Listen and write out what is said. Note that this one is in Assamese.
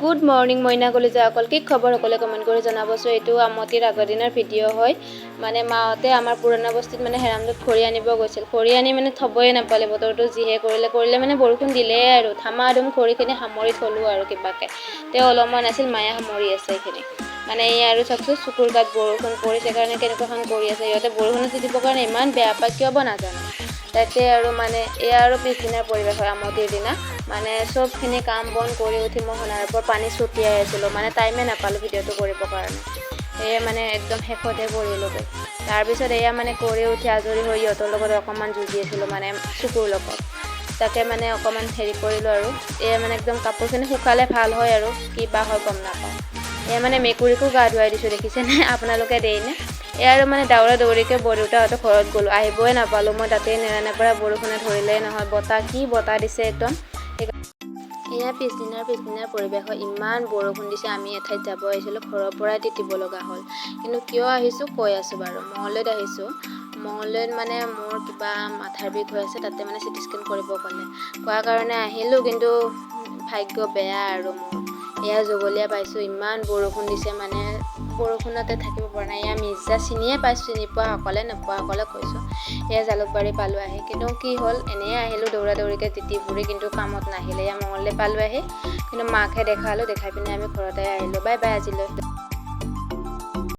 গুড মৰ্নিং মইনা কলিজা অকল কি খবৰ সকলে কমেন্ট কৰি জনাবছো। এইটো আমতিৰ আগৰ দিনৰ ভিডিঅ' হয়। মানে মাহঁতে আমাৰ পুৰণা বস্তিত মানে হেৰামদত খৰি আনিব গৈছিল। খৰি আনি মানে থবই নাপালে, বতৰটো যিহে কৰিলে মানে বৰষুণ দিলে আৰু ধামাধুম খৰিখিনি সামৰি থলো আৰু কিবাকে। তেওঁ অলপমান আছিল, মায়ে সামৰি আছে এইখিনি। মানে এই আৰু চাওকচোন চকুৰ গাত বৰষুণ পৰিছে কাৰণে কেনেকুৱাখন কৰি আছে। সিহঁতে বৰষুণত তিতিবৰ কাৰণে ইমান বেয়া পায় কিয় বা নাজানো। তাতে আৰু মানে এয়া আৰু পিছদিনাৰ পৰিৱেশ হয় আমতিৰ দিনা। মানে চবখিনি কাম বন কৰি উঠি মই সোণাৰ ওপৰত পানী ছটিয়াই আছিলোঁ। মানে টাইমে নাপালোঁ ভিডিঅ'টো কৰিবৰ কাৰণে। এয়া মানে একদম শেষতে কৰিলোঁগৈ। তাৰপিছত এয়া মানে কৰি উঠি আজৰি হৈ সিহঁতৰ লগত অকণমান যুঁজি আছিলোঁ, মানে চকুৰ লগত। তাকে মানে অকণমান হেৰি কৰিলোঁ আৰু এয়া মানে একদম কাপোৰখিনি শুকালে ভাল হয় আৰু কিবা হয় গম নাপাওঁ। এয়া মানে মেকুৰীকো গা ধুৱাই দিছোঁ, দেখিছেনে আপোনালোকে দেইনে। এয়া আৰু মানে দৌৰা দৌৰিকৈ বৰদেউতাহঁতৰ ঘৰত গ'লোঁ, আহিবই নাপালোঁ। মই তাতেই নেৰানে পৰা বৰষুণে ধৰিলেই নহয়, কি বতাহ দিছে একদম। এয়া পিছদিনাৰ পৰিৱেশ হয়। ইমান বৰষুণ দিছে, আমি এঠাইত যাব আহিছিলোঁ, ঘৰৰ পৰাই তিতিব লগা হ'ল। কিন্তু কিয় আহিছোঁ কৈ আছোঁ বাৰু। মঙলদৈত আহিছোঁ। মঙলদৈত মানে মোৰ কিবা মাথাৰ বিষ হৈ আছে, তাতে মানে চিটি স্কেন কৰিব ক'লে। কোৱাৰ কাৰণে আহিলোঁ, কিন্তু ভাগ্য বেয়া আৰু মোৰ। এয়া জগলীয়া পাইছোঁ, ইমান বৰষুণ দিছে, মানে বৰষুণতে থাকিব পৰা নাই। এয়া মিৰ্জা চিনিয়ে পাইছোঁ, চিনি পোৱাসকলে, নোপোৱাসকলে কৈছোঁ। এয়া জালুকবাৰী পালোঁ আহি, কিন্তু কি হ'ল এনেই আহিলোঁ দৌৰা দৌৰিকৈ তিতি ফুৰি, কিন্তু কামত নাহিলে। এয়া মঙলদৈ পালোঁ আহি, কিন্তু মাকহে দেখালোঁ, দেখাই পিনে আমি ঘৰতে আহিলোঁ। বাই বাই আজিলৈ।